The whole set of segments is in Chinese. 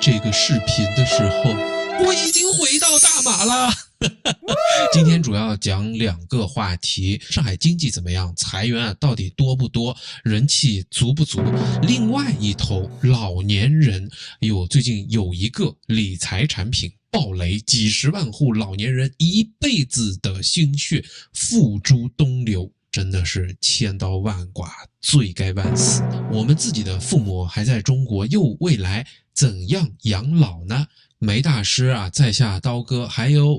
这个视频的时候，我已经回到大马了。今天主要讲两个话题：上海经济怎么样？裁员到底多不多？人气足不足？另外一头，老年人最近有一个理财产品爆雷，几十万户老年人一辈子的心血付诸东流。真的是千刀万剐，罪该万死。我们自己的父母还在中国，未来怎样养老呢？梅大师啊，在下刀哥，还有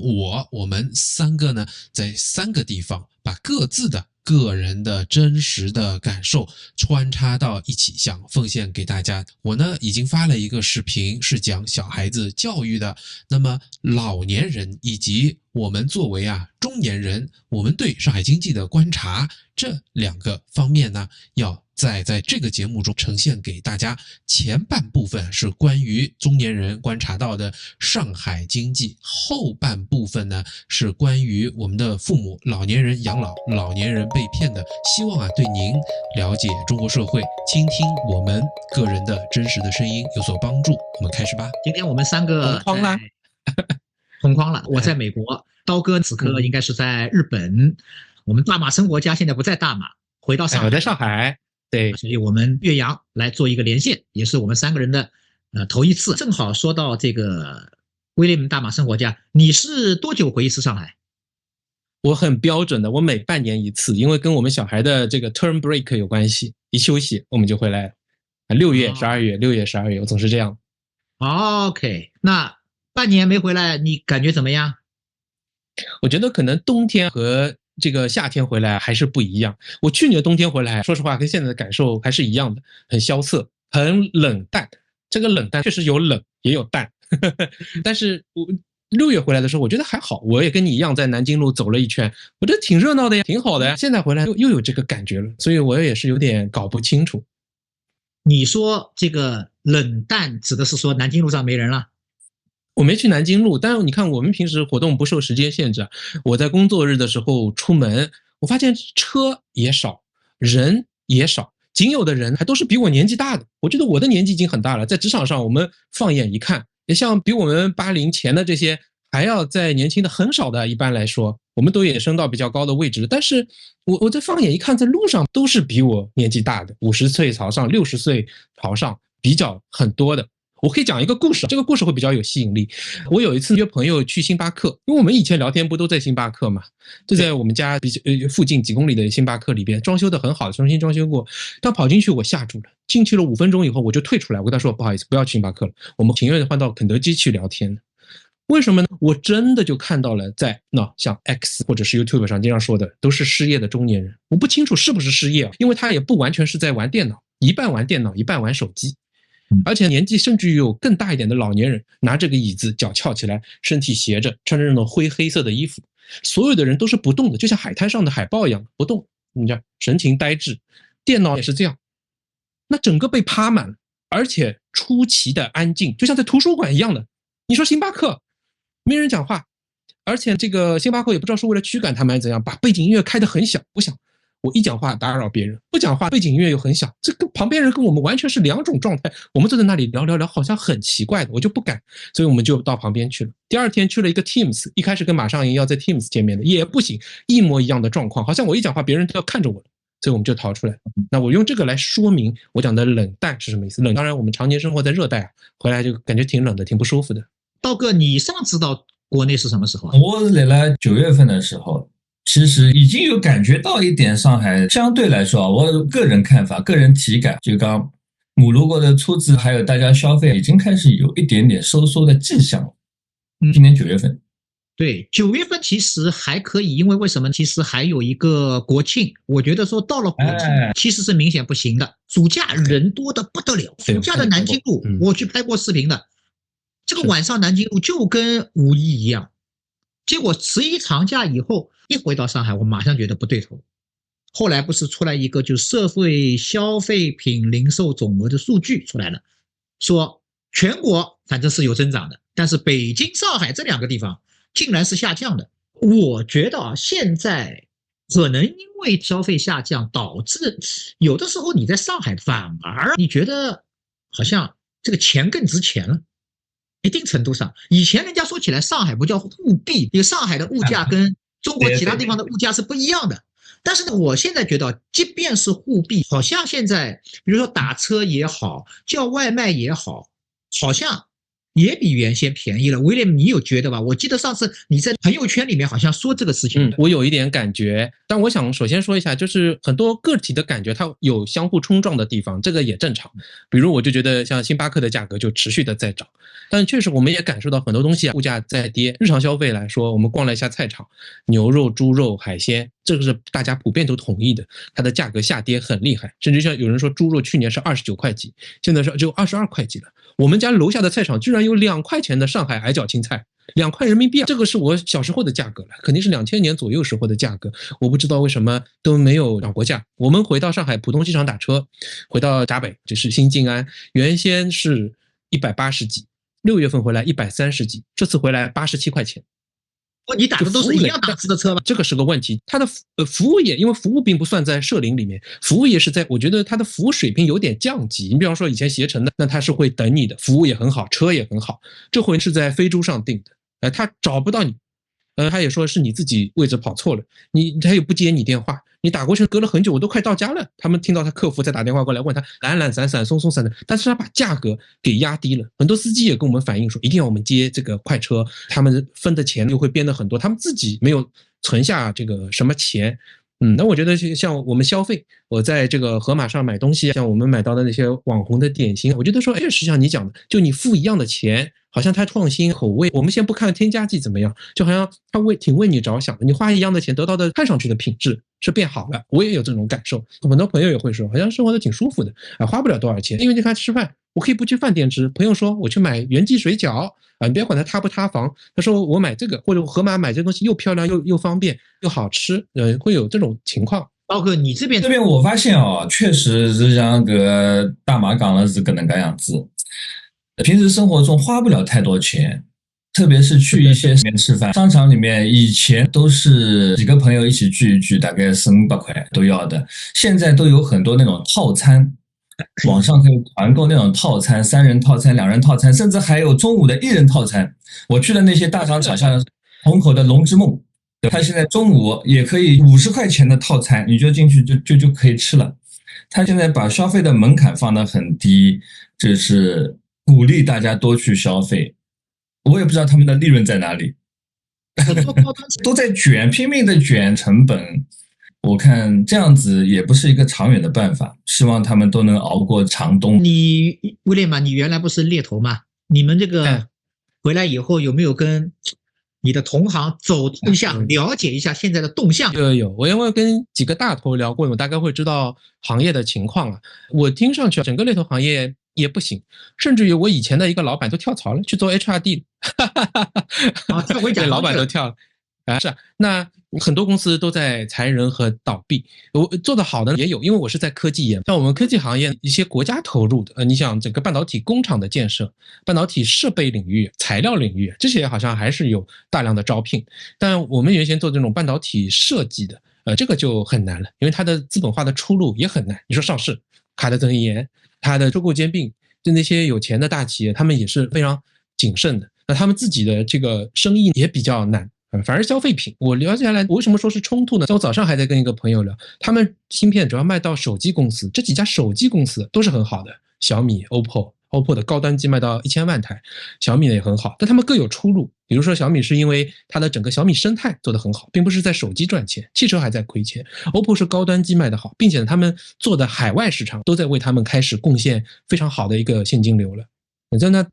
我们三个呢，在三个地方把各自的个人的真实的感受穿插到一起，想奉献给大家。我呢已经发了一个视频，是讲小孩子教育的。那么老年人以及我们作为中年人，我们对上海经济的观察，这两个方面呢，要在这个节目中呈现给大家。前半部分是关于中年人观察到的上海经济，后半部分呢是关于我们的父母、老年人养老、老年人被骗的。希望对您了解中国社会、倾听我们个人的真实的声音有所帮助。我们开始吧。今天我们三个同框啦，同框了。我在美国，刀哥此刻应该是在日本。我们大马生活家现在不在大马，回到上海。我在上海。对，所以我们岳阳来做一个连线，也是我们三个人的头一次。正好说到这个威廉大马生活家，你是多久回一次上海？我很标准的，我每半年一次，因为跟我们小孩的这个 term break 有关系，一休息我们就回来了。6月、12月，6月、12月，我总是这样。OK， 那半年没回来，你感觉怎么样？我觉得可能冬天和这个夏天回来还是不一样。我去年冬天回来，说实话跟现在的感受还是一样的，很萧瑟，很冷淡。这个冷淡确实有冷也有淡，但是我6月回来的时候，我觉得还好。我也跟你一样在南京路走了一圈，我觉得挺热闹的呀，挺好的呀。现在回来又有这个感觉了，所以我也是有点搞不清楚。你说这个冷淡指的是说南京路上没人了？我没去南京路，但是你看我们平时活动不受时间限制，我在工作日的时候出门，我发现车也少，人也少，仅有的人还都是比我年纪大的。我觉得我的年纪已经很大了，在职场上我们放眼一看，也像比我们80前的这些还要再年轻的很少的。一般来说我们都也升到比较高的位置，但是我在放眼一看，在路上都是比我年纪大的，50岁朝上60岁朝上，比较很多的。我可以讲一个故事，这个故事会比较有吸引力。我有一次约朋友去星巴克，因为我们以前聊天不都在星巴克嘛，就在我们家附近几公里的星巴克里边，装修的很好，重新装修过。但跑进去我吓住了，进去了5分钟以后我就退出来，我跟他说不好意思，不要去星巴克了，我们情愿换到肯德基去聊天。为什么呢？我真的就看到了在像 X 或者是 YouTube 上经常说的都是失业的中年人，我不清楚是不是失业，因为他也不完全是在玩电脑，一半玩电脑一半玩手机。而且年纪甚至于有更大一点的老年人，拿这个椅子，脚翘起来，身体斜着，穿着那种灰黑色的衣服，所有的人都是不动的，就像海滩上的海豹一样不动，你知道，神情呆滞。电脑也是这样，那整个被趴满了，而且出奇的安静，就像在图书馆一样的。你说星巴克没人讲话，而且这个星巴克也不知道是为了驱赶他们还是怎样，把背景音乐开得很小，我想我一讲话打扰别人，不讲话背景音乐又很小，这个旁边人跟我们完全是两种状态。我们坐在那里聊，好像很奇怪的，我就不敢，所以我们就到旁边去了。第二天去了一个 Teams， 一开始跟马上营要在 Teams 见面的，也不行，一模一样的状况，好像我一讲话别人都要看着我了，所以我们就逃出来。那我用这个来说明我讲的冷淡是什么意思。冷，当然我们常年生活在热带回来就感觉挺冷的，挺不舒服的。刀哥，你上次到国内是什么时候？我来了9月份的时候，其实已经有感觉到一点上海相对来说我个人看法、个人体感，就刚母如果的出资还有大家消费已经开始有一点点收缩的迹象了。今年9月份。对，9月份其实还可以，因为为什么？其实还有一个国庆，我觉得说到了国庆其实是明显不行的，暑假人多的不得了。暑假的南京路，我去拍过视频的，这个晚上南京路就跟5一一样。结果11长假以后一回到上海，我马上觉得不对头。后来不是出来一个就社会消费品零售总额的数据出来了，说全国反正是有增长的，但是北京、上海这2个地方竟然是下降的。我觉得现在可能因为消费下降，导致有的时候你在上海反而你觉得好像这个钱更值钱了。一定程度上，以前人家说起来上海不叫沪币，因为上海的物价跟中国其他地方的物价是不一样的。但是呢，我现在觉得，即便是沪币，好像现在比如说打车也好，叫外卖也好，好像也比原先便宜了。威廉，你有觉得吧？我记得上次你在朋友圈里面好像说这个事情。我有一点感觉，但我想首先说一下，就是很多个体的感觉它有相互冲撞的地方，这个也正常。比如我就觉得像星巴克的价格就持续的在涨，但确实我们也感受到很多东西物价在跌。日常消费来说，我们逛了一下菜场，牛肉、猪肉、海鲜，这个是大家普遍都同意的，它的价格下跌很厉害，甚至像有人说猪肉去年是29块几，现在是只有22块几了。我们家楼下的菜场居然有2块钱的上海矮脚青菜，2块人民币，这个是我小时候的价格了，肯定是2000年左右时候的价格。我不知道为什么都没有涨过价。我们回到上海浦东机场打车，回到闸北，就是新静安，原先是180几，6月份回来130几，这次回来87块钱。你打的都是一样档次的车吧？这个是个问题。它的服务业，因为服务并不算在社林里面，服务业是在，我觉得它的服务水平有点降级。你比方说以前携程的，那它是会等你的，服务也很好，车也很好。这回是在飞猪上订的，他找不到你，他也说是你自己位置跑错了，他也不接你电话，你打过去隔了很久，我都快到家了。他们听到他客服在打电话过来问他懒懒散散松松散的，但是他把价格给压低了。很多司机也跟我们反映说，一定要我们接这个快车，他们分的钱又会变得很多，他们自己没有存下这个什么钱。那我觉得像我们消费，我在这个盒马上买东西，像我们买到的那些网红的点心，我觉得说，实际上你讲的，就你付一样的钱，好像它创新口味，我们先不看添加剂怎么样，就好像它挺为你着想的，你花一样的钱得到的看上去的品质是变好了。我也有这种感受，很多朋友也会说，好像生活的挺舒服的花不了多少钱。因为你看吃饭，我可以不去饭店吃，朋友说我去买元记水饺你别管它塌不塌房，他说我买这个，或者盒马买这东西又漂亮又方便又好吃，会有这种情况。包括你这边我发现确实是像个大马港了是个能个样子。平时生活中花不了太多钱，特别是去一些吃饭，商场里面以前都是几个朋友一起聚一聚，大概400-500块都要的，现在都有很多那种套餐。网上可以团购那种套餐，3人套餐、2人套餐，甚至还有中午的1人套餐。我去的那些大商场，像虹口的龙之梦，他现在中午也可以50块钱的套餐，你就进去就可以吃了。他现在把消费的门槛放得很低，这是鼓励大家多去消费。我也不知道他们的利润在哪里，都在卷，拼命的卷成本。我看这样子也不是一个长远的办法，希望他们都能熬过长冬。你威廉嘛，你原来不是猎头嘛？你们这个回来以后有没有跟你的同行走动向，了解一下现在的动向？有，我因为跟几个大头聊过，我大概会知道行业的情况了。我听上去整个猎头行业也不行，甚至于我以前的一个老板都跳槽了，去做 HRD 了。跳回讲老板都跳了。是啊，那很多公司都在裁人和倒闭，我做得好的也有，因为我是在科技业，像我们科技行业一些国家投入的，你想整个半导体工厂的建设、半导体设备领域、材料领域，这些好像还是有大量的招聘，但我们原先做这种半导体设计的，这个就很难了，因为它的资本化的出路也很难。你说上市卡得很严，它的收购兼并，就那些有钱的大企业，他们也是非常谨慎的，那他们自己的这个生意也比较难。反而消费品，我了解下来，我为什么说是冲突呢？像我早上还在跟一个朋友聊，他们芯片主要卖到手机公司，这几家手机公司都是很好的，小米、OPPO 的高端机卖到1000万台，小米的也很好，但他们各有出路。比如说小米是因为它的整个小米生态做得很好，并不是在手机赚钱，汽车还在亏钱。OPPO 是高端机卖得好，并且他们做的海外市场都在为他们开始贡献非常好的一个现金流了。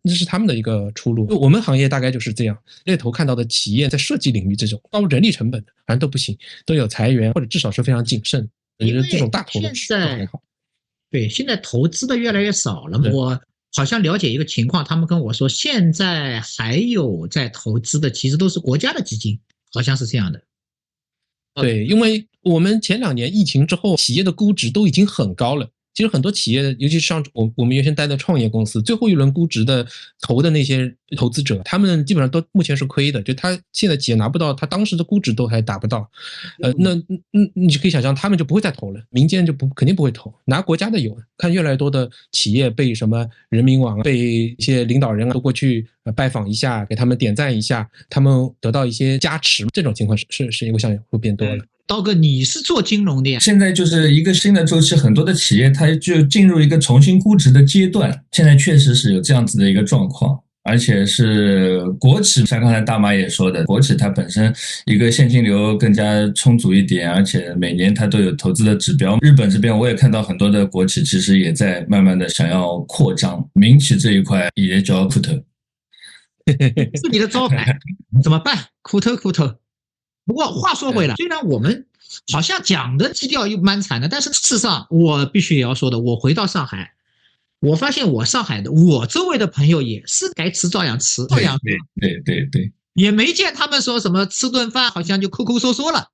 那是他们的一个出路。我们行业大概就是这样，猎头看到的企业在设计领域这种高人力成本的，反正都不行，都有裁员或者至少是非常谨慎。我觉得这种大头的是很好。对，现在投资的越来越少了。我好像了解一个情况，他们跟我说，现在还有在投资的，其实都是国家的基金，好像是这样的。对，因为我们前2年疫情之后，企业的估值都已经很高了。其实很多企业，尤其是像我们原先待的创业公司，最后一轮估值的投的那些投资者，他们基本上都目前是亏的，就他现在企业拿不到他当时的估值都还达不到，那你就可以想象他们就不会再投了，民间就肯定不会投，拿国家的有，看越来越多的企业被什么人民网被一些领导人都过去拜访一下，给他们点赞一下，他们得到一些加持，这种情况是我想会变多了。刀哥，你是做金融的呀？现在就是一个新的周期，很多的企业它就进入一个重新估值的阶段，现在确实是有这样子的一个状况，而且是国企，像刚才大马也说的，国企它本身一个现金流更加充足一点，而且每年它都有投资的指标。日本这边我也看到很多的国企其实也在慢慢的想要扩张，民企这一块也就要哭头。是你的招牌，怎么办？哭头。不过话说回来，虽然我们好像讲的基调又蛮惨的，但是事实上我必须也要说的，我回到上海，我发现我上海的我周围的朋友也是该吃照样吃，照样喝，对，也没见他们说什么吃顿饭好像就抠抠缩缩了，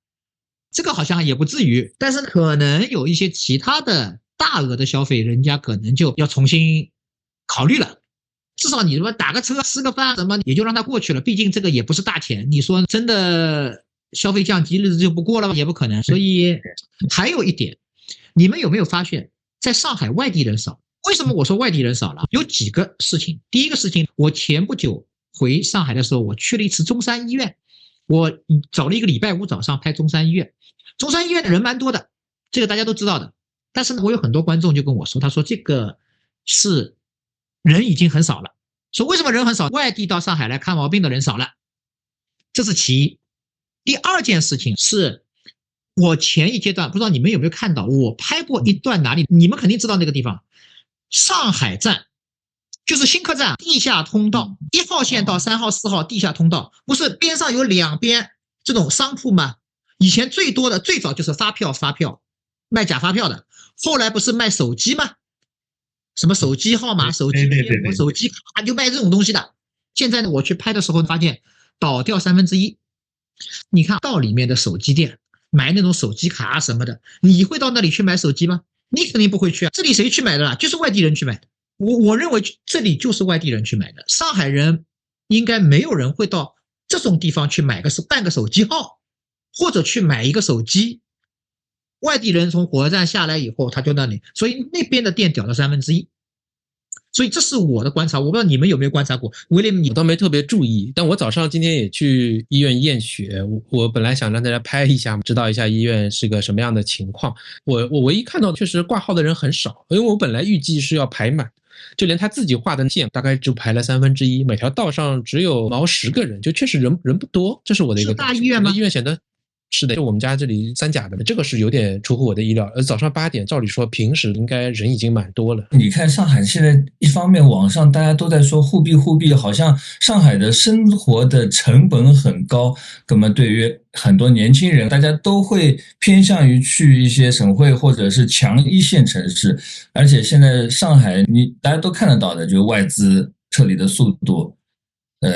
这个好像也不至于，但是可能有一些其他的大额的消费，人家可能就要重新考虑了。至少你说打个车吃个饭什么也就让它过去了，毕竟这个也不是大钱，你说真的消费降级日子就不过了也不可能。所以还有一点，你们有没有发现在上海外地人少？为什么我说外地人少了？有几个事情。第一个事情，我前不久回上海的时候，我去了一次中山医院，我找了一个礼拜五早上拍中山医院。中山医院的人蛮多的，这个大家都知道的，但是我有很多观众就跟我说，他说这个是人已经很少了，说为什么人很少？外地到上海来看毛病的人少了，这是其一。第二件事情是，我前一阶段不知道你们有没有看到，我拍过一段哪里，你们肯定知道那个地方，上海站，就是新客站地下通道，1号线到3号、4号地下通道，不是边上有两边这种商铺吗？以前最多的最早就是发票卖假发票的，后来不是卖手机吗？什么手机号码、手机贴膜、手机卡，就卖这种东西的。现在呢，我去拍的时候发现倒掉1/3。你看到里面的手机店买那种手机卡什么的，你会到那里去买手机吗？你肯定不会去啊。这里谁去买的啦？就是外地人去买的。我认为这里就是外地人去买的。上海人应该没有人会到这种地方去办个手机号，或者去买一个手机。外地人从火车站下来以后，他就那里，所以那边的店掉了1/3。所以这是我的观察，我不知道你们有没有观察过。威廉，你我倒没特别注意，但我早上今天也去医院验血，我本来想让大家拍一下，知道一下医院是个什么样的情况。我唯一看到确实挂号的人很少，因为我本来预计是要排满，就连他自己画的线大概就排了1/3，每条道上只有10个人，就确实人不多，这是我的一个感觉。是大医院吗？医院显得是的，就我们家这里3甲的，这个是有点出乎我的意料。早上8点，照理说平时应该人已经蛮多了。你看上海现在一方面网上大家都在说互币，好像上海的生活的成本很高，那么对于很多年轻人，大家都会偏向于去一些省会或者是强1线城市，而且现在上海大家都看得到的，就是外资撤离的速度，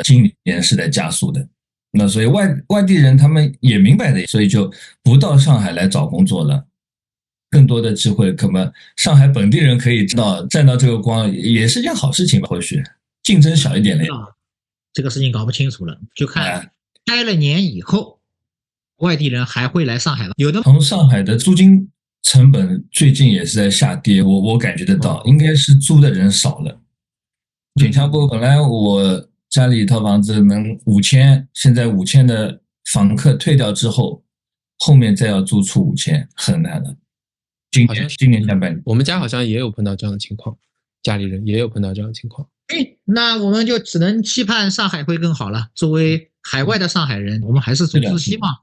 今年是在加速的。那所以外地人他们也明白的，所以就不到上海来找工作了。更多的机会，可能上海本地人可以占到这个光，也是件好事情吧？或许竞争小一点的。这个事情搞不清楚了，就看开了年以后，外地人还会来上海吗？有的从上海的租金成本最近也是在下跌，我感觉得到，应该是租的人少了。锦江部本来我家里一套房子能5000，现在5000的房客退掉之后，后面再要租出5000很难了。今年下半年，我们家好像也有碰到这样的情况，家里人也有碰到这样的情况。那我们就只能期盼上海会更好了。作为海外的上海人，我们还是总是希望，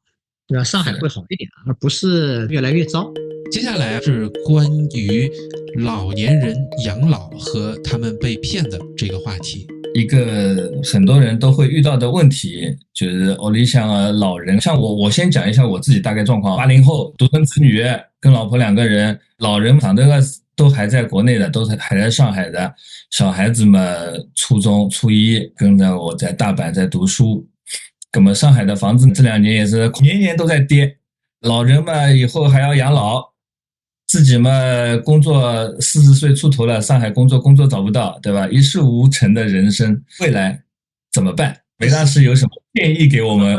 对吧？上海会好一点，而不是越来越糟。接下来是关于老年人养老和他们被骗的这个话题。一个很多人都会遇到的问题，就是像老人，像我先讲一下我自己大概状况。80后独生子女，跟老婆2个人，老人都还在国内的，都还在上海的，小孩子们初中初1跟着我在大阪在读书。那么上海的房子这2年也是年年都在跌，老人们以后还要养老，自己嘛工作40岁出头了，上海工作找不到，对吧？一事无成的人生，未来怎么办？梅大师有什么建议给我们？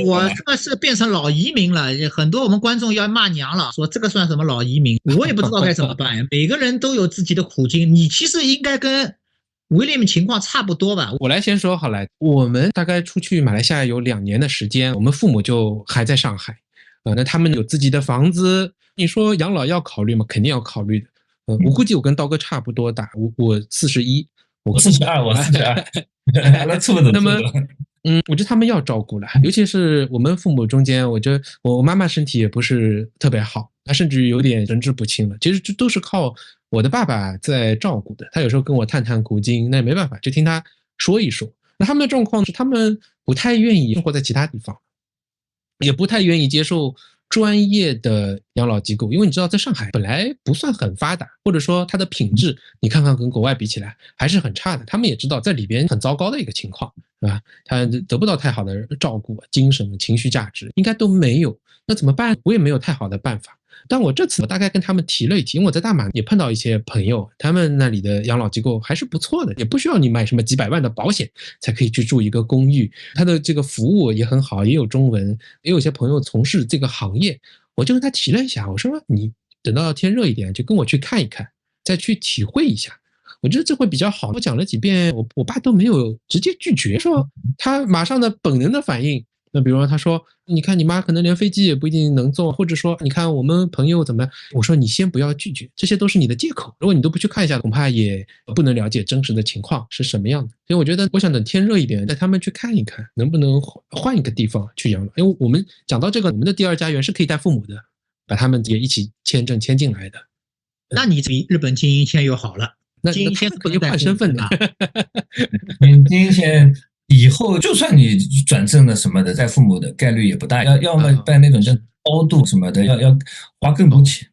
我这是变成老移民了，很多我们观众要骂娘了，说这个算什么老移民？我也不知道该怎么办呀。每个人都有自己的苦境，你其实应该跟威廉情况差不多吧。我来先说好了，我们大概出去马来西亚有2年的时间，我们父母就还在上海，那他们有自己的房子，你说养老要考虑吗？肯定要考虑的。我估计我跟刀哥差不多大，我41，我42，我42，那错不得。那么，我觉得他们要照顾了，尤其是我们父母中间，我觉得我妈妈身体也不是特别好，她甚至于有点神志不清了。其实这都是靠我的爸爸在照顾的，他有时候跟我探苦经，那也没办法，就听他说一说。那他们的状况是，他们不太愿意生活在其他地方，也不太愿意接受专业的养老机构，因为你知道在上海本来不算很发达，或者说它的品质你看看跟国外比起来还是很差的，他们也知道在里边很糟糕的一个情况，对吧？他得不到太好的照顾，精神情绪价值应该都没有，那怎么办？我也没有太好的办法。但我这次我大概跟他们提了一提，因为我在大马也碰到一些朋友，他们那里的养老机构还是不错的，也不需要你买什么几百万的保险才可以去住一个公寓，他的这个服务也很好，也有中文，也有些朋友从事这个行业，我就跟他提了一下，我说你等到天热一点就跟我去看一看，再去体会一下，我觉得这会比较好。我讲了几遍，我爸都没有直接拒绝，说他马上的本能的反应。那比如说他说，你看你妈可能连飞机也不一定能坐，或者说你看我们朋友怎么样，我说你先不要拒绝，这些都是你的借口，如果你都不去看一下，恐怕也不能了解真实的情况是什么样的。所以我觉得我想等天热一点带他们去看一看，能不能换一个地方去养老。因为我们讲到这个，我们的第二家园是可以带父母的，把他们也一起签证签进来的。那你比日本精英签又好了，精英签可以换身份的。精英签以后就算你转正了什么的，在父母的概率也不大，要么办那种叫高度什么的，要花更多钱。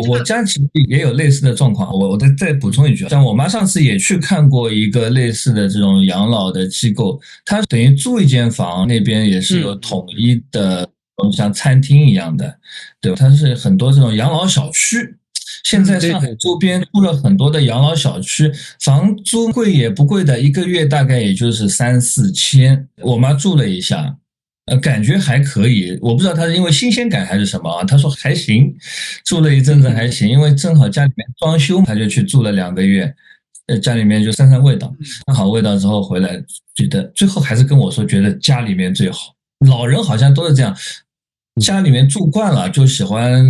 我家其实也有类似的状况，我再补充一句，像我妈上次也去看过一个类似的这种养老的机构，她等于租一间房，那边也是有统一的像餐厅一样的，对吧？它是很多这种养老小区。现在上海周边出了很多的养老小区，房租贵也不贵的，一个月大概也就是3、4千。我妈住了一下，感觉还可以。我不知道她是因为新鲜感还是什么啊？她说还行，住了一阵子还行，因为正好家里面装修，她就去住了2个月，家里面就散味道，散好味道之后回来，觉得最后还是跟我说，觉得家里面最好。老人好像都是这样，家里面住惯了就喜欢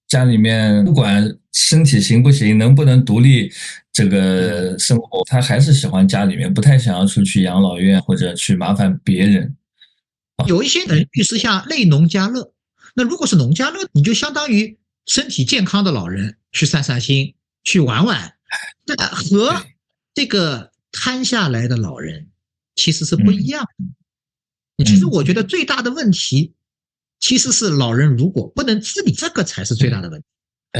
家里面不管身体行不行，能不能独立这个生活，他还是喜欢家里面，不太想要出去养老院或者去麻烦别人。有一些人是像类农家乐，那如果是农家乐，你就相当于身体健康的老人去散散心，去玩玩，这和这个摊下来的老人其实是不一样的。其实我觉得最大的问题其实是老人如果不能自理，这个才是最大的问题。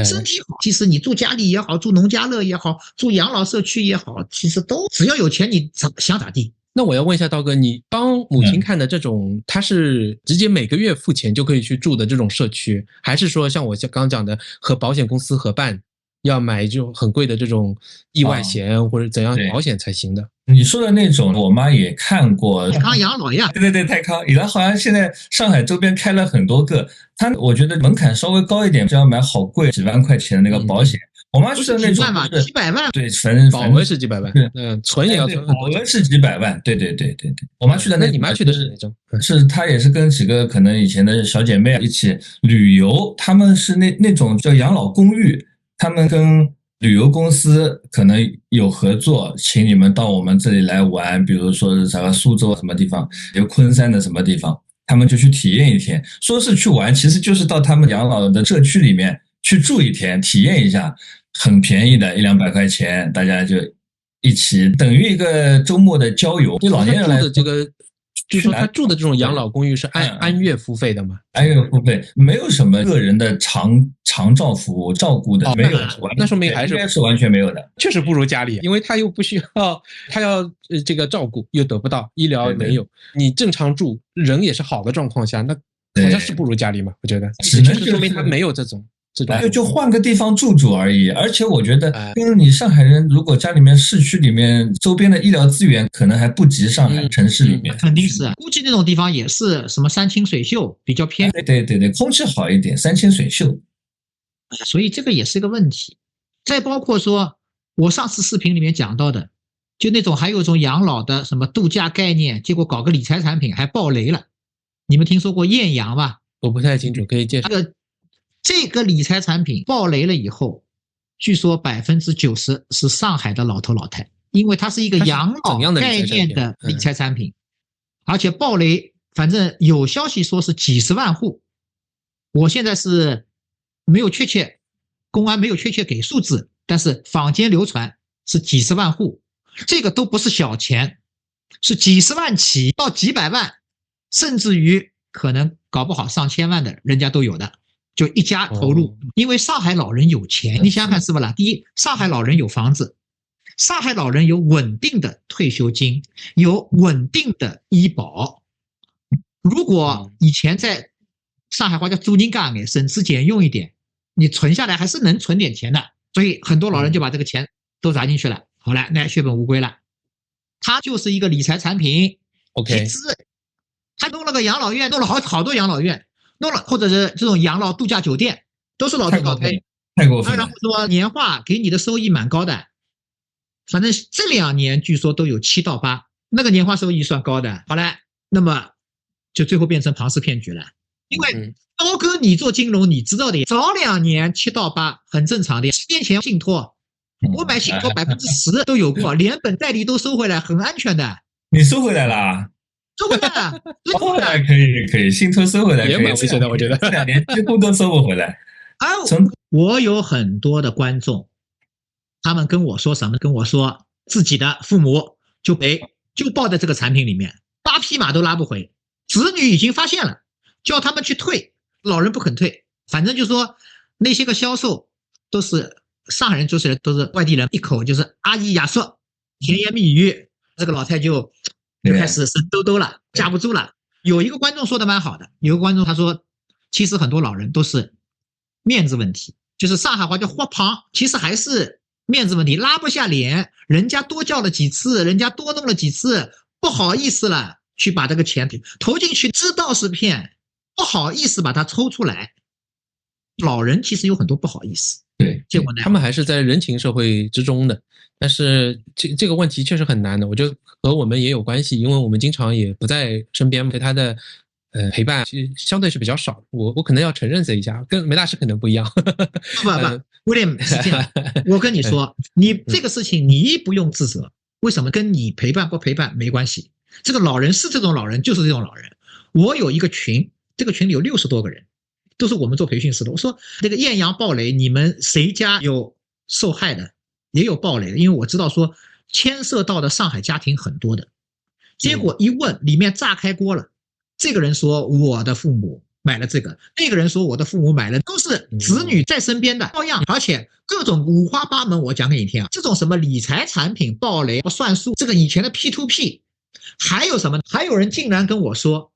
身体好，其实你住家里也好，住农家乐也好，住养老社区也好，其实都只要有钱，你想咋地。那我要问一下刀哥，你帮母亲看的这种，他是直接每个月付钱就可以去住的这种社区，还是说像我刚刚讲的和保险公司合办，要买这种很贵的这种意外险或者怎样保险才行的？你说的那种，我妈也看过。泰康养老呀，对，泰康，以来好像现在上海周边开了很多个，我觉得门槛稍微高一点，就要买好贵几万块钱的那个保险。我妈去的那种几百万，对，反正保额是几百万，存也要存很多，保额是几百万，对。我妈去的那你妈去的是哪种？是她也是跟几个可能以前的小姐妹一起旅游，他们是那种叫养老公寓，他们跟旅游公司可能有合作，请你们到我们这里来玩，比如说是啥个苏州什么地方，有昆山的什么地方，他们就去体验一天。说是去玩，其实就是到他们养老的社区里面去住一天，体验一下，很便宜的100-200块钱，大家就一起，等于一个周末的郊游。对老年人来说，这个就是说他住的这种养老公寓是按月付费的吗？按月付费，没有什么个人的长照服务照顾的，没有，那说明还是应该是完全没有的。确实不如家里，因为他又不需要，他要这个照顾又得不到，医疗没有，你正常住，人也是好的状况下，那好像是不如家里嘛，我觉得，只能说明他没有这种。这种就换个地方住而已。而且我觉得，因为你上海人如果家里面市区里面周边的医疗资源可能还不及上海城市里面，肯定是，估计那种地方也是什么山清水秀，比较偏。对，空气好一点，山清水秀。所以这个也是个问题。再包括说，我上次视频里面讲到的，就那种还有一种养老的什么度假概念，结果搞个理财产品还爆雷了。你们听说过艳阳吧？我不太清楚，可以介绍。这个理财产品爆雷了以后，据说90%是上海的老头老太，因为它是一个养老概念的理财产品，而且爆雷，反正有消息说是几十万户。我现在是没有确切，公安没有确切给数字，但是坊间流传是几十万户，这个都不是小钱，是几十万起到几百万，甚至于可能搞不好上千万的人家都有的。就一家投入，因为上海老人有钱，你想想看是不啦？第一，上海老人有房子，上海老人有稳定的退休金，有稳定的医保。如果以前在上海话叫租金干给省吃俭用一点，你存下来还是能存点钱的。所以很多老人就把这个钱都砸进去了，好了，那血本无归了。它就是一个理财产品，集资，他弄了个养老院，弄了好多养老院。弄了，或者是这种养老度假酒店，都是老头老太，太过分了。然后说年化给你的收益蛮高的，反正这2年据说都有7到8，那个年化收益算高的。好了，那么就最后变成庞氏骗局了。因为刀哥你做金融你知道的，早2年7到8很正常的，10年前信托，我买信托10%都有过，连本带利都收回来，很安全的。你收回来了？收回来了，收回来可以，信托收回来可以，也蛮危险的，我觉得这2年几乎都收不回来。我有很多的观众，他们跟我说什么？跟我说自己的父母就抱在这个产品里面，8匹马都拉不回，子女已经发现了，叫他们去退，老人不肯退，反正就说那些个销售都是上海人，都是外地人，一口就是阿姨亚瑟，甜言蜜语，这个老太就开始神兜兜了，架不住了。有一个观众说的蛮好的，有个观众他说，其实很多老人都是面子问题，就是上海话叫豁胖，其实还是面子问题，拉不下脸，人家多叫了几次，人家多弄了几次，不好意思了，去把这个钱投进去，知道是骗，不好意思把它抽出来。老人其实有很多不好意思，对，结果呢，他们还是在人情社会之中的。但是这个问题确实很难的，我觉得和我们也有关系，因为我们经常也不在身边，对他的陪伴其实相对是比较少。我可能要承认这一下，跟梅大师可能不一样。不，William 是这样，我跟你说，你这个事情你不用自责，为什么？跟你陪伴不陪伴没关系。这个老人是这种老人，就是这种老人。我有一个群，这个群里有60多个人，都是我们做培训师的。我说那个艳阳暴雷，你们谁家有受害的？也有暴雷的，因为我知道说牵涉到的上海家庭很多的，结果一问里面炸开锅了。这个人说我的父母买了这个，那个人说我的父母买了，都是子女在身边的，照样，而且各种五花八门。我讲给你听啊，这种什么理财产品暴雷算数，这个以前的 P2P， 还有什么？还有人竟然跟我说，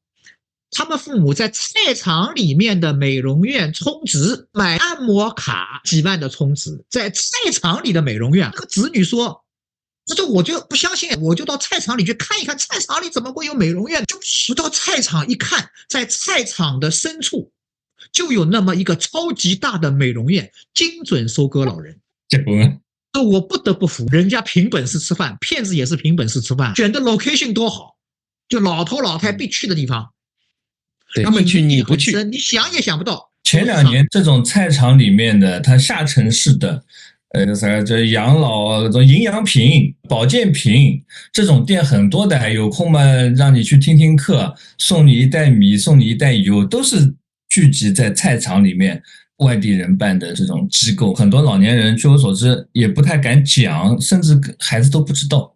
他们父母在菜场里面的美容院充值，买按摩卡几万的充值，在菜场里的美容院，那个子女说，我就不相信，我就到菜场里去看一看，菜场里怎么会有美容院？就到菜场一看，在菜场的深处就有那么一个超级大的美容院，精准收割老人。我不得不服，人家凭本事吃饭，骗子也是凭本事吃饭，选的 location 多好，就老头老太必去的地方。他们去你不去，你想也想不到。前2年这种菜场里面的，它下沉式的，这养老、营养品、保健品这种店很多的，有空嘛让你去听听课，送你一袋米，送你一袋油，都是聚集在菜场里面。外地人办的这种机构，很多老年人据我所知也不太敢讲，甚至孩子都不知道。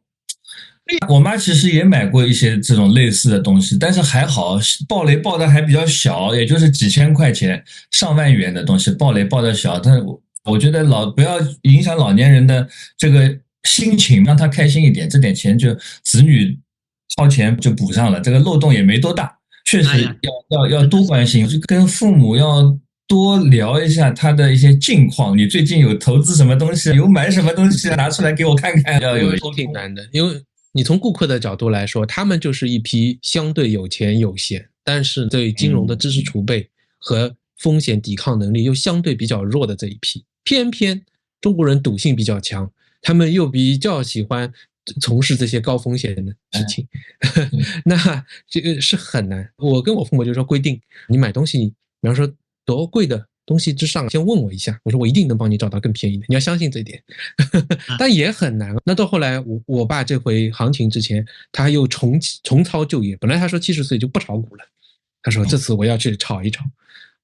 我妈其实也买过一些这种类似的东西，但是还好，爆雷爆的还比较小，也就是几千块钱、上万元的东西，爆雷爆的小。但我觉得不要影响老年人的这个心情，让他开心一点，这点钱就子女掏钱就补上了，这个漏洞也没多大。确实要多关心，跟父母要多聊一下他的一些近况。你最近有投资什么东西？有买什么东西？拿出来给我看看。要有挺难的，因为你从顾客的角度来说，他们就是一批相对有钱有闲，但是对金融的知识储备和风险抵抗能力又相对比较弱的这一批。偏偏中国人赌性比较强，他们又比较喜欢从事这些高风险的事情，那这个是很难。我跟我父母就说规定，你买东西，比方说多贵的东西之上，先问我一下，我说我一定能帮你找到更便宜的，你要相信这一点。但也很难。那到后来，我爸这回行情之前，他又重操旧业。本来他说70岁就不炒股了，他说这次我要去炒一炒。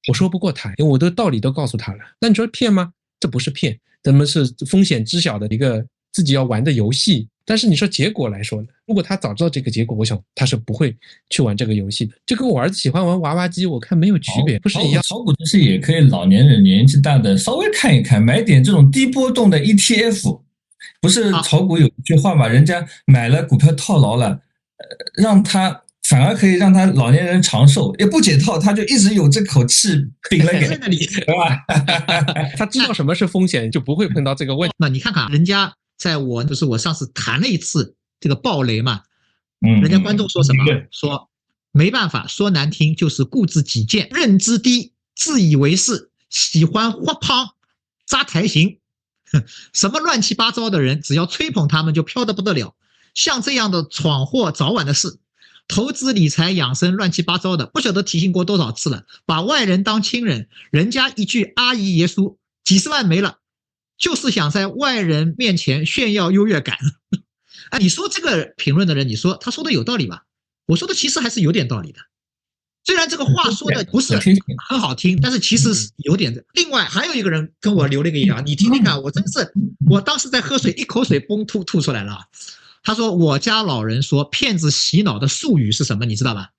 我说不过他，因为我的道理都告诉他了。那你说骗吗？这不是骗，怎么是风险知晓的一个自己要玩的游戏？但是你说结果来说呢？如果他早知道这个结果，我想他是不会去玩这个游戏的。就跟我儿子喜欢玩娃娃机，我看没有区别，不是一样。炒股其实也可以，老年人年纪大的稍微看一看，买点这种低波动的 ETF。不是炒股有一句话嘛，人家买了股票套牢了，让他反而可以让他老年人长寿，也不解套，他就一直有这口气顶了给那里，对吧？他知道什么是风险，就不会碰到这个问题。那你看看人家。在我就是我上次谈了一次这个暴雷嘛，人家观众说什么？说没办法，说难听就是固执己见，认知低，自以为是，喜欢花胖扎台型，什么乱七八糟的人，只要吹捧他们就飘得不得了。像这样的闯祸早晚的事，投资理财养生乱七八糟的，不晓得提醒过多少次了。把外人当亲人，人家一句阿姨爷叔，几十万没了。就是想在外人面前炫耀优越感。哎，你说这个评论的人，你说他说的有道理吧？我说的其实还是有点道理的。虽然这个话说的不是很好听，但是其实是有点的。另外还有一个人跟我留了一个言，你听听看，我真是，我当时在喝水，一口水崩吐出来了。他说我家老人说骗子洗脑的术语是什么，你知道吧？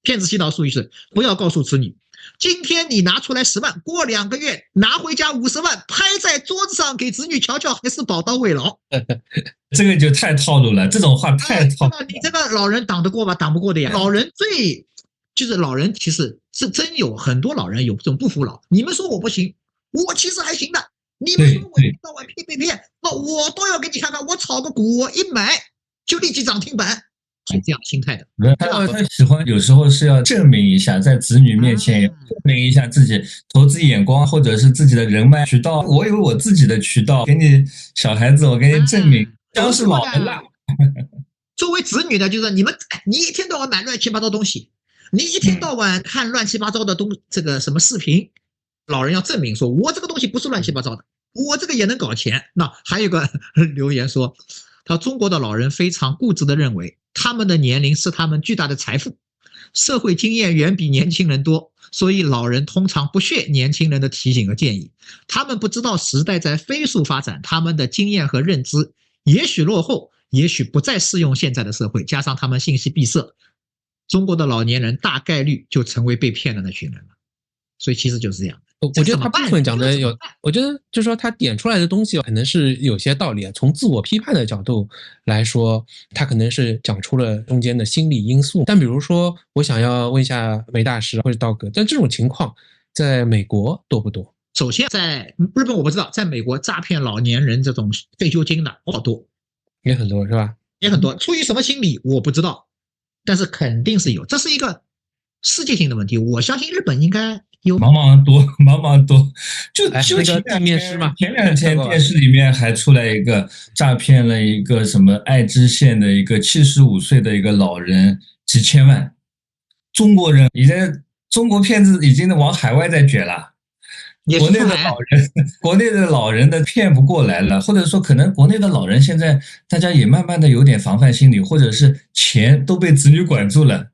骗子洗脑术语是不要告诉子女。今天你拿出来10万，过2个月拿回家50万，拍在桌子上给子女瞧瞧，还是宝刀未老。这个就太套路了，这种话太套路了。你这个老人挡得过吧？挡不过的呀。老人就是老人，其实是真有很多老人有这种不服老。你们说我不行，我其实还行的。你们说我到晚骗，我都要给你看看，我炒个股，我一买就立即涨停板。是这样心态的，他喜欢有时候是要证明一下，在子女面前证明一下自己投资眼光或者是自己的人脉渠道。我有我自己的渠道，给你小孩子，我给你证明，当是老人了。作为子女的，就是你一天到晚买乱七八糟东西，你一天到晚看乱七八糟的这个什么视频，老人要证明说，我这个东西不是乱七八糟的，我这个也能搞钱。那还有个留言说，他中国的老人非常固执的认为。他们的年龄是他们巨大的财富，社会经验远比年轻人多，所以老人通常不屑年轻人的提醒和建议。他们不知道时代在飞速发展，他们的经验和认知也许落后，也许不再适用现在的社会，加上他们信息闭塞，中国的老年人大概率就成为被骗的那群人了。所以其实就是这样。我觉得他部分讲的有，我觉得就是说他点出来的东西可能是有些道理啊。从自我批判的角度来说，他可能是讲出了中间的心理因素。但比如说，我想要问一下梅大师或者道哥，但这种情况在美国多不多？首先，在日本我不知道，在美国诈骗老年人这种退休金的好多，也很多是吧？也很多，出于什么心理我不知道，但是肯定是有，这是一个世界性的问题。我相信日本应该。茫茫多，就那个地面师嘛。前2天电视里面还出来一个诈骗了一个什么爱知县的一个75岁的一个老人几千万。中国人中国骗子已经往海外在卷了，国内的老人的骗不过来了，或者说可能国内的老人现在大家也慢慢的有点防范心理，或者是钱都被子女管住了，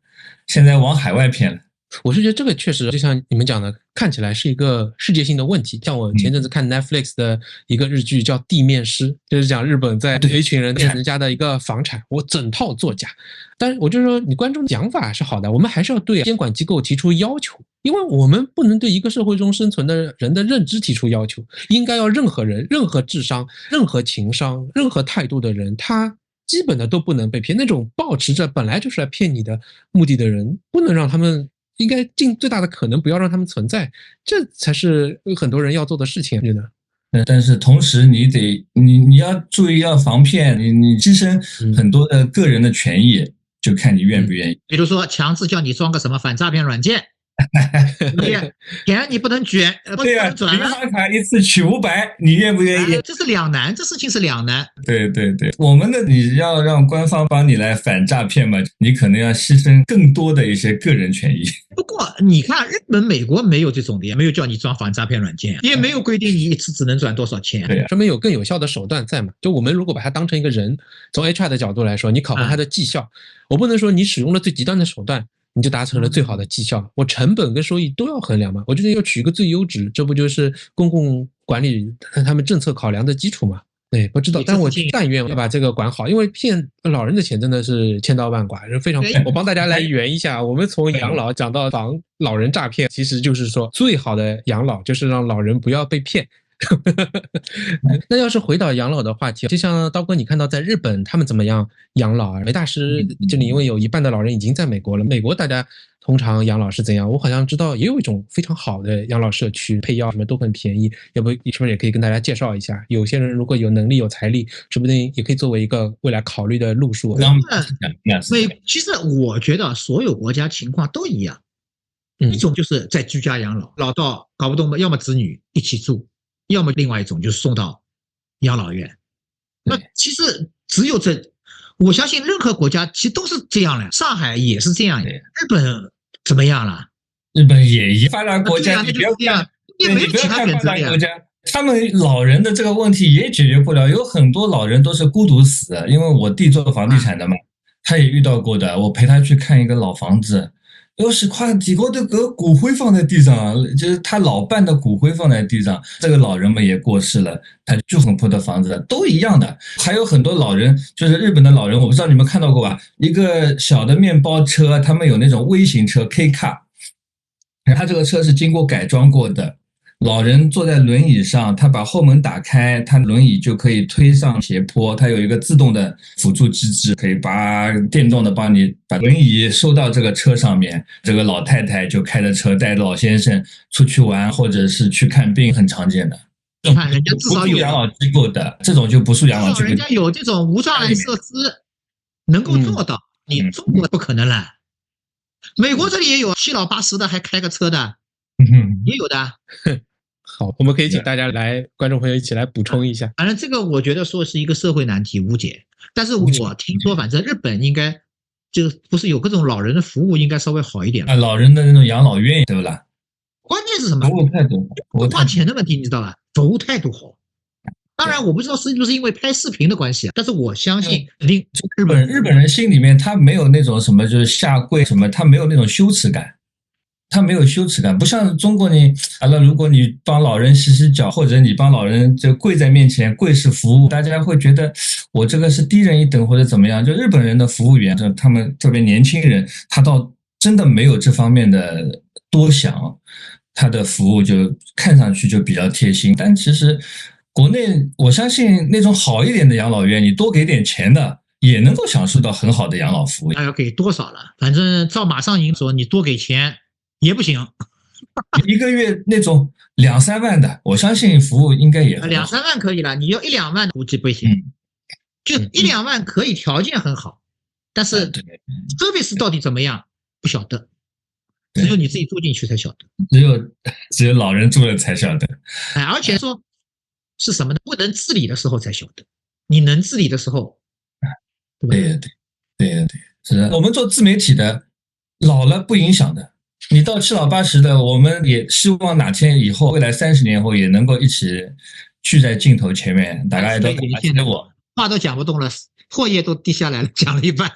现在往海外骗了。我是觉得这个确实就像你们讲的，看起来是一个世界性的问题。像我前阵子看 Netflix 的一个日剧叫《地面师》，就是讲日本在对一群人骗人家的一个房产，我整套作假。但是我就说，你观众讲法是好的，我们还是要对监管机构提出要求，因为我们不能对一个社会中生存的人的认知提出要求，应该要任何人、任何智商、任何情商、任何态度的人，他基本的都不能被骗。那种抱持着本来就是来骗你的目的的人，不能让他们应该尽最大的可能不要让他们存在，这才是很多人要做的事情，真的。但是同时你要注意要防骗，你牺牲很多的个人的权益，就看你愿不愿意。比如说强制叫你装个什么反诈骗软件，钱你不能卷，对呀，银行卡一次取500，你愿不愿意？这是两难，这事情是两难。对，我们的你要让官方帮你来反诈骗嘛，你可能要牺牲更多的一些个人权益。不过你看日本、美国没有这种的，也没有叫你装反诈骗软件，也没有规定你一次只能转多少钱。对呀，说明有更有效的手段在嘛？就我们如果把它当成一个人，从 HR 的角度来说，你考核他的绩效，我不能说你使用了最极端的手段，你就达成了最好的绩效，我成本跟收益都要衡量嘛。我觉得要取一个最优值，这不就是公共管理他们政策考量的基础嘛？对，不知道，但我但愿要把这个管好，因为骗老人的钱真的是千刀万剐，是非常。我帮大家来圆一下，我们从养老讲到防老人诈骗，其实就是说最好的养老就是让老人不要被骗。那要是回到养老的话题，就像刀哥你看到在日本他们怎么样养老啊？梅大师这里因为有一半的老人已经在美国了，美国大家通常养老是怎样？我好像知道也有一种非常好的养老社区，配药什么都很便宜，要不是不是也可以跟大家介绍一下？有些人如果有能力有财力，说不定也可以作为一个未来考虑的路数。其实我觉得所有国家情况都一样，一种就是在居家养老，老到搞不懂，要么子女一起住，要么另外一种就是送到养老院。那其实只有我相信任何国家其实都是这样的，上海也是这样的。日本怎么样了？日本也发达国家，你不要看，也没有其他选择国家，他们老人的这个问题也解决不了，有很多老人都是孤独死的。因为我弟做房地产的嘛，他也遇到过的。我陪他去看一个老房子。50块几个的个骨灰放在地上，就是他老伴的骨灰放在地上，这个老人们也过世了，他就很破的房子都一样的。还有很多老人，就是日本的老人，我不知道你们看到过吧？一个小的面包车，他们有那种微型车 K 卡，他这个车是经过改装过的。老人坐在轮椅上，他把后门打开，他轮椅就可以推上斜坡，他有一个自动的辅助机制，可以把电动的帮你把轮椅收到这个车上面。这个老太太就开着车带着老先生出去玩，或者是去看病，很常见的。你看人家至少有养老机构的，这种就不是养老机构，人家有这种无障碍设施能够做到，你中国不可能了。美国这里也有7老80的还开个车的，也有的。好，我们可以请大家来，观众朋友一起来补充一下。反正这个我觉得说是一个社会难题，无解。但是我听说，反正日本应该就不是有各种老人的服务，应该稍微好一点啊，老人的那种养老院，对不啦？关键是什么？服务态度，不花钱的问题，你知道吧？服务态度好。当然，我不知道是不是因为拍视频的关系，但是我相信肯定日本人心里面他没有那种什么就是下跪什么，他没有那种羞耻感。他没有羞耻感，不像中国你如果你帮老人洗洗脚，或者你帮老人就跪在面前跪式服务，大家会觉得我这个是低人一等或者怎么样。就日本人的服务员，就他们特别年轻人，他倒真的没有这方面的多想，他的服务就看上去就比较贴心。但其实国内我相信那种好一点的养老院，你多给点钱的也能够享受到很好的养老服务。那要给多少了？反正照马上营说，你多给钱也不行，一个月那种2、3万的，我相信服务应该也2、3万可以了，你要1、2万估计不行。就1、2万可以，条件很好，但是service到底怎么样不晓得，只有你自己住进去才晓得，只有老人住了才晓得。而且说是什么呢？不能自理的时候才晓得，你能自理的时候，对，是的。我们做自媒体的，老了不影响的。你到7老80的，我们也希望哪天以后，未来30年后也能够一起聚在镜头前面，大家都感谢我。话都讲不动了，唾液都滴下来了，讲了一半。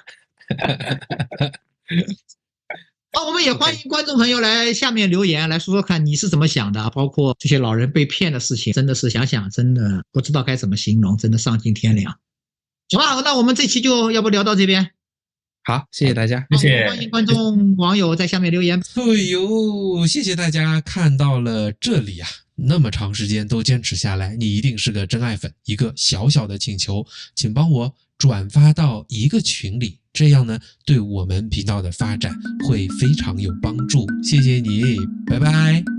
我们也欢迎观众朋友来下面留言，来说说看你是怎么想的，包括这些老人被骗的事情，真的是想想真的不知道该怎么形容，真的丧尽天良。好吧，那我们这期就要不聊到这边。好，谢谢大家，谢谢。欢迎观众网友在下面留言。哎呦，谢谢大家看到了这里啊，那么长时间都坚持下来，你一定是个真爱粉。一个小小的请求，请帮我转发到一个群里，这样呢，对我们频道的发展会非常有帮助。谢谢你，拜拜。